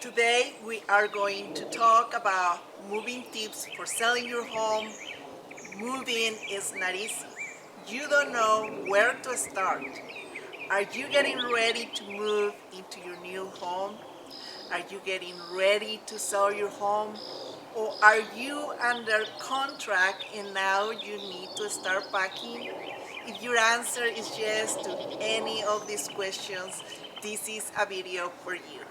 Today we are going to talk about moving tips for selling your home. Moving is not easy. You don't know where to start. Are you getting ready to move into your new home? Are you getting ready to sell your home? Or are you under contract and now you need to start packing? If your answer is yes to any of these questions, this is a video for you.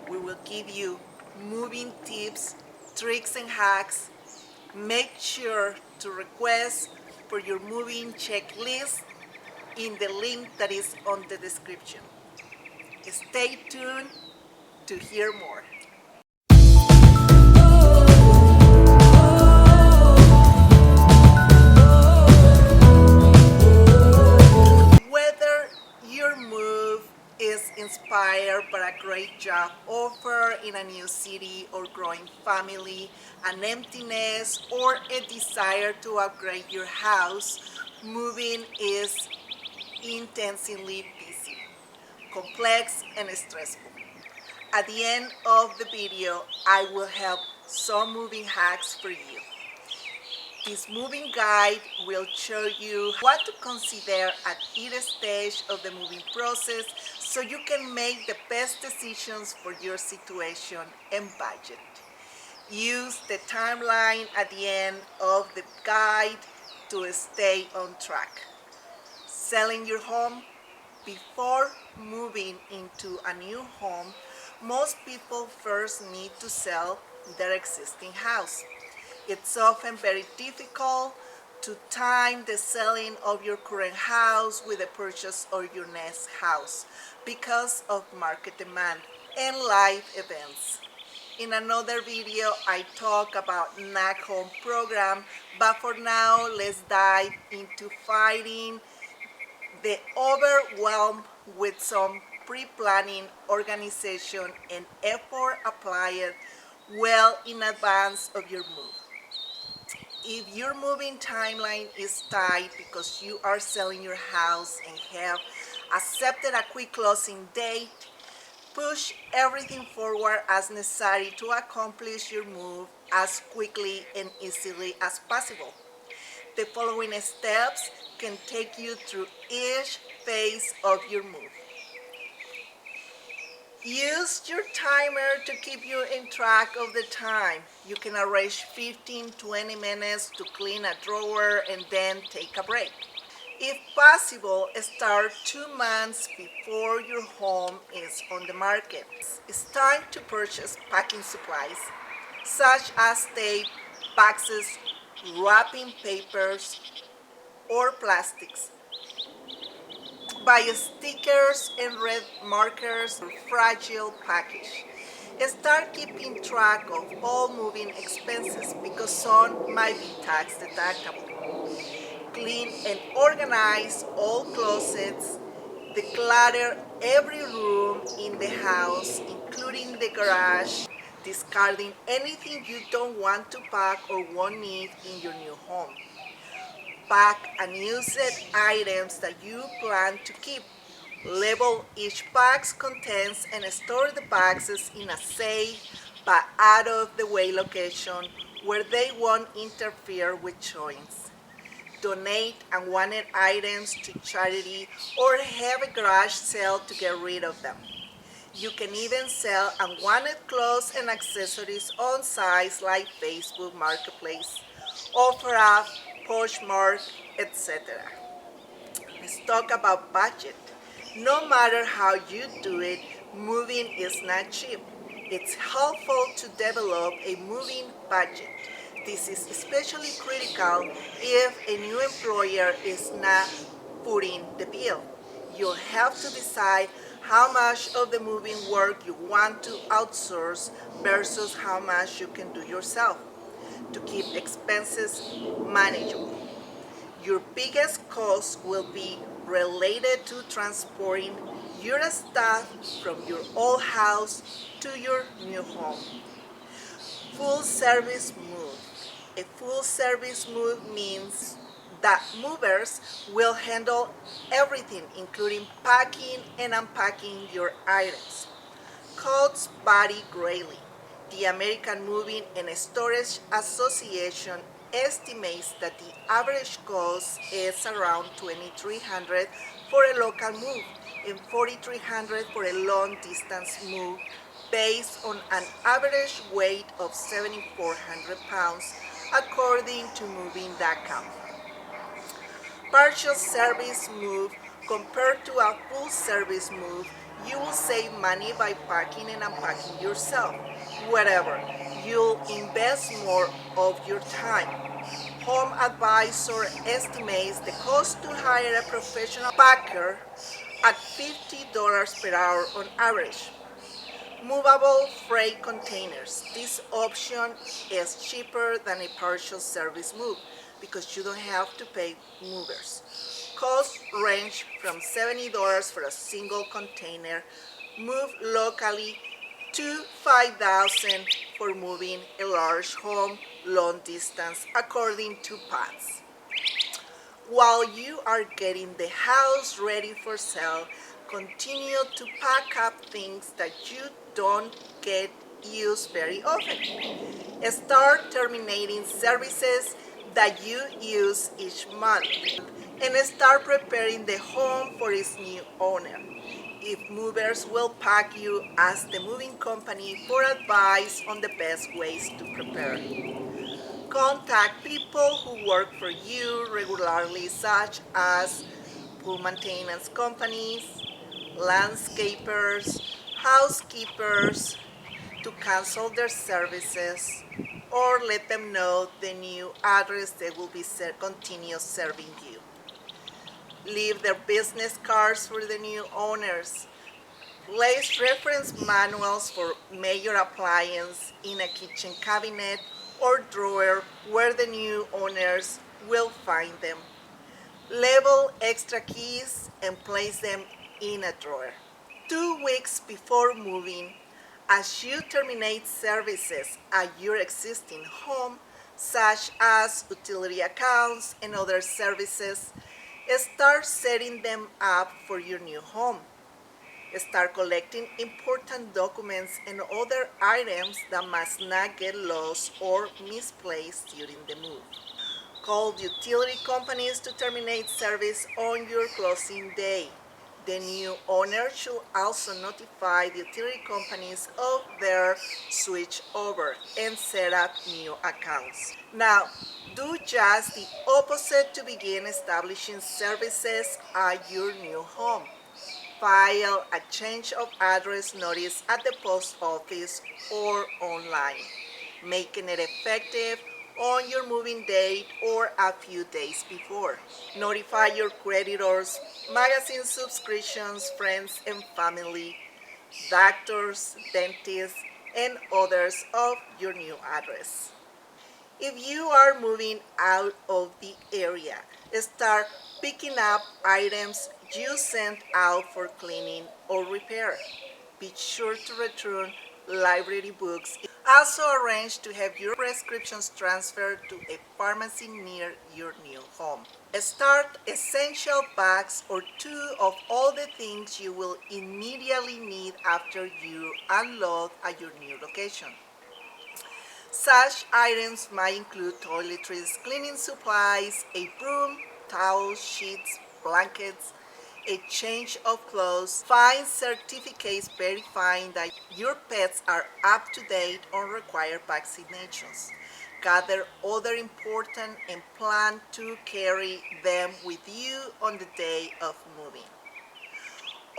We will give you moving tips, tricks, and hacks. Make sure to request for your moving checklist in the link that is on the description. Stay tuned to hear more. Whether your move is inspired by a great job offer in a new city or growing family, an emptiness, or a desire to upgrade your house, moving is intensely busy, complex, and stressful. At the end of the video, I will have some moving hacks for you. This moving guide will show you what to consider at each stage of the moving process so you can make the best decisions for your situation and budget. Use the timeline at the end of the guide to stay on track. Selling your home. Before moving into a new home, most people first need to sell their existing house. It's often very difficult to time the selling of your current house with the purchase of your next house because of market demand and life events. In another video, I talk about NAC Home program, but for now, let's dive into fighting the overwhelm with some pre-planning, organization, and effort applied well in advance of your move. If your moving timeline is tight because you are selling your house and have accepted a quick closing date, push everything forward as necessary to accomplish your move as quickly and easily as possible. The following steps can take you through each phase of your move. Use your timer to keep you in track of the time. You can arrange 15-20 minutes to clean a drawer and then take a break. If possible, start 2 months before your home is on the market. It's time to purchase packing supplies such as tape, boxes, wrapping papers, or plastics. Buy stickers and red markers for fragile package. Start keeping track of all moving expenses because some might be tax deductible. Clean and organize all closets. Declutter every room in the house, including the garage, discarding anything you don't want to pack or won't need in your new home. Pack unused items that you plan to keep. Label each box contents and store the boxes in a safe but out of the way location where they won't interfere with showings. Donate unwanted items to charity or have a garage sale to get rid of them. You can even sell unwanted clothes and accessories on sites like Facebook Marketplace, OfferUp, Poshmark, etc. Let's talk about budget. No matter how you do it, moving is not cheap. It's helpful to develop a moving budget. This is especially critical if a new employer is not footing the bill. You'll have to decide how much of the moving work you want to outsource versus how much you can do yourself to keep expenses manageable. Your biggest cost will be related to transporting your stuff from your old house to your new home. Full service move. A full service move means that movers will handle everything, including packing and unpacking your items. Costs vary greatly. The American Moving and Storage Association estimates that the average cost is around $2,300 for a local move and $4,300 for a long distance move based on an average weight of 7,400 pounds according to moving.com. Partial service move compared to a full service move, you will save money by packing and unpacking yourself. Whatever, you'll invest more of your time. Home Advisor estimates the cost to hire a professional packer at $50 per hour on average. Movable freight containers. This option is cheaper than a partial service move because you don't have to pay movers. Costs range from $70 for a single container moved locally to $5,000 for moving a large home long distance according to PATS. While you are getting the house ready for sale, continue to pack up things that you don't get used very often. Start terminating services that you use each month and start preparing the home for its new owner. If movers will pack you, ask the moving company for advice on the best ways to prepare. Contact people who work for you regularly, such as pool maintenance companies, landscapers, housekeepers, to cancel their services or let them know the new address they will be continue serving you. Leave their business cards for the new owners. Place reference manuals for major appliances in a kitchen cabinet or drawer where the new owners will find them. Label extra keys and place them in a drawer. 2 weeks before moving, as you terminate services at your existing home, such as utility accounts and other services, start setting them up for your new home. Start collecting important documents and other items that must not get lost or misplaced during the move. Call utility companies to terminate service on your closing day. The new owner should also notify the utility companies of their switch over and set up new accounts. Now, do just the opposite to begin establishing services at your new home. File a change of address notice at the post office or online, making it effective on your moving date or a few days before. Notify your creditors, magazine subscriptions, friends and family, doctors, dentists, and others of your new address. If you are moving out of the area, start picking up items you sent out for cleaning or repair. Be sure to return library books. Also arrange to have your prescriptions transferred to a pharmacy near your new home. Start essential bags or two of all the things you will immediately need after you unload at your new location. Such items might include toiletries, cleaning supplies, a broom, towels, sheets, blankets, a change of clothes. Find certificates verifying that your pets are up to date on required vaccinations. Gather other important and plan to carry them with you on the day of moving.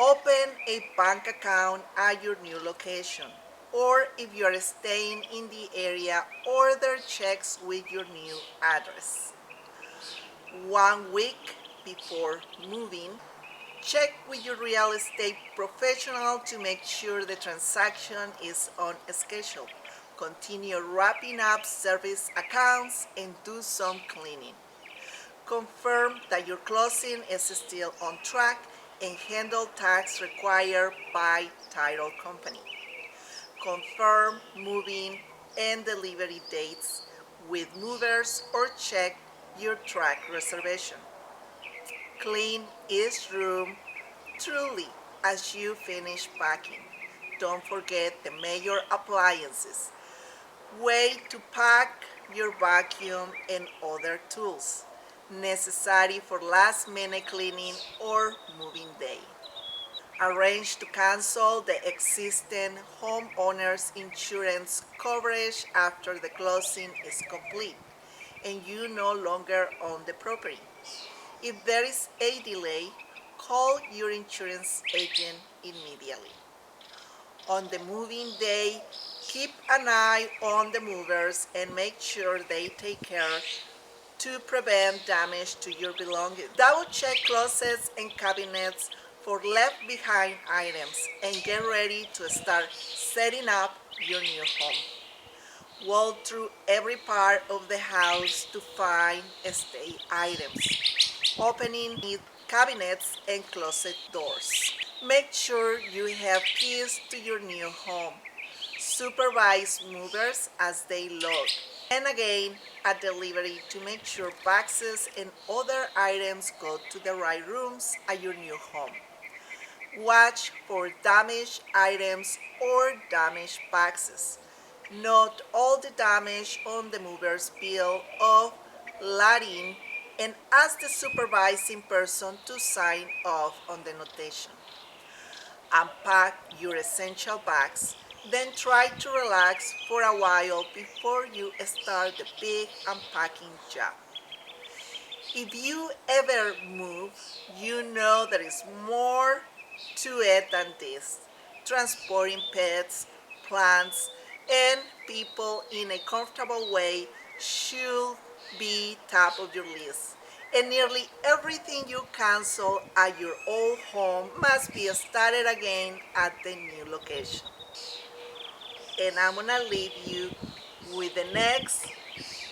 Open a bank account at your new location, or if you are staying in the area, order checks with your new address. 1 week before moving, check with your real estate professional to make sure the transaction is on schedule. Continue wrapping up service accounts and do some cleaning. Confirm that your closing is still on track and handle tasks required by title company. Confirm moving and delivery dates with movers or check your truck reservation. Clean each room thoroughly as you finish packing. don't forget the major appliances. Way to pack your vacuum and other tools necessary for last minute cleaning or moving day. Arrange to cancel the existing homeowner's insurance coverage after the closing is complete and you no longer own the property. If there is a delay, call your insurance agent immediately. On the moving day, keep an eye on the movers and make sure they take care to prevent damage to your belongings. Double check closets and cabinets for left behind items and get ready to start setting up your new home. Walk through every part of the house to find stay items, opening cabinets and closet doors. Make sure you have keys to your new home. Supervise movers as they load. And again, at delivery to make sure boxes and other items go to the right rooms at your new home. Watch for damaged items or damaged boxes. Note all the damage on the mover's bill of lading and ask the supervising person to sign off on the notation. Unpack your essential bags, then try to relax for a while before you start the big unpacking job. If you ever move, you know there is more to it than this. Transporting pets, plants, and people in a comfortable way should be top of your list. And nearly everything you cancel at your old home must be started again at the new location. And I'm gonna leave you with the next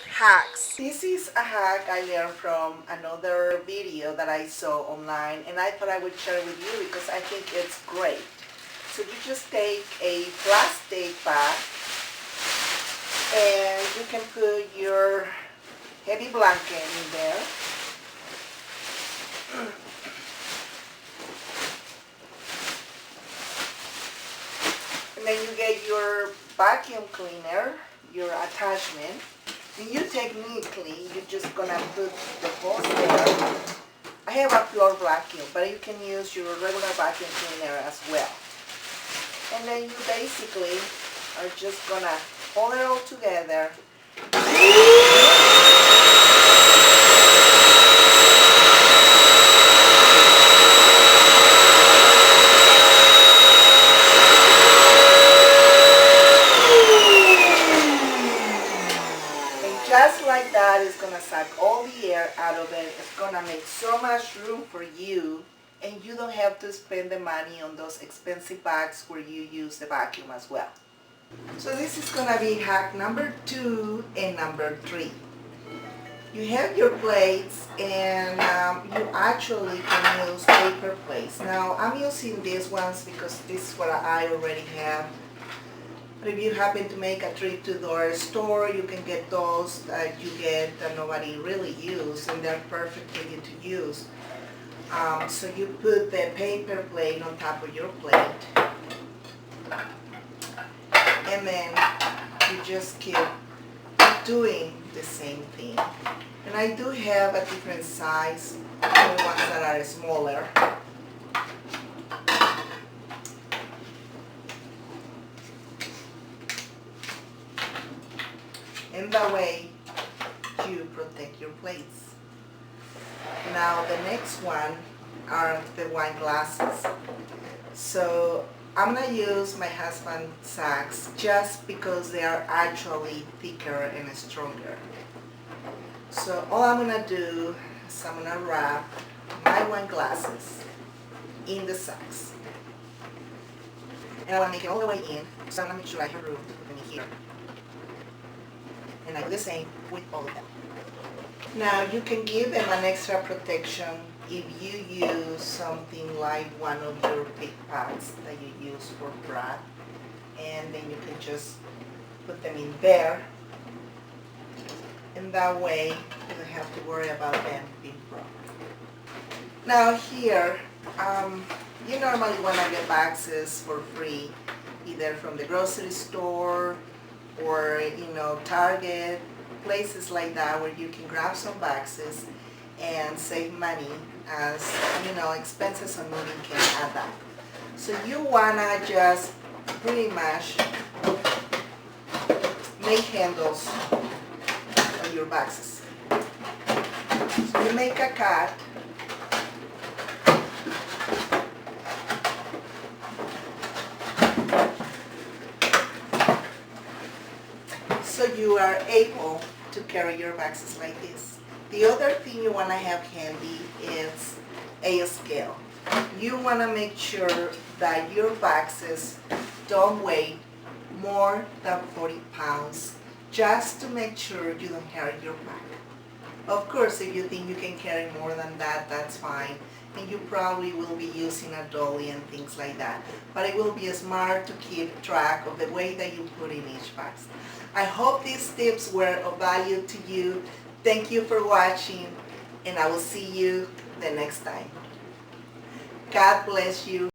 hacks. This is a hack I learned from another video that I saw online, and I thought I would share it with you because I think it's great. So you just take a plastic bag and you can put your heavy blanket in there. And then you get your vacuum cleaner, your attachment. And you technically, you're just gonna put the hose there. I have a floor vacuum, but you can use your regular vacuum cleaner as well. And then you basically are just gonna hold it all together. Just like that, it's gonna suck all the air out of it. It's gonna make so much room for you, and you don't have to spend the money on those expensive bags where you use the vacuum as well. So this is gonna be hack number 2 and number 3. You have your plates, and you actually can use paper plates. Now I'm using these ones because this is what I already have. But if you happen to make a trip to the store, you can get those that you get that nobody really uses, and they're perfect for you to use. So you put the paper plate on top of your plate, and then you just keep doing the same thing. And I do have a different size, the ones that are smaller. And that way you protect your plates. Now the next one are the wine glasses. So I'm gonna use my husband's sacks just because they are actually thicker and stronger. So all I'm gonna do is I'm gonna wrap my wine glasses in the sacks. And I wanna make it all the way in, so I'm gonna make sure I have room to put them in here. And I do the same with all of them. Now you can give them an extra protection if you use something like one of your big pots that you use for bread, and then you can just put them in there, and that way you don't have to worry about them being broken. Now here, you normally want to get boxes for free either from the grocery store or Target, places like that where you can grab some boxes and save money, as expenses on moving can add up. So you wanna just pretty much make handles on your boxes. So you make a cut. So you are able to carry your boxes like this. The other thing you want to have handy is a scale. You want to make sure that your boxes don't weigh more than 40 pounds, just to make sure you don't hurt your back. Of course, if you think you can carry more than that, that's fine. And you probably will be using a dolly and things like that. But it will be smart to keep track of the weight that you put in each box. I hope these tips were of value to you. Thank you for watching, and I will see you the next time. God bless you.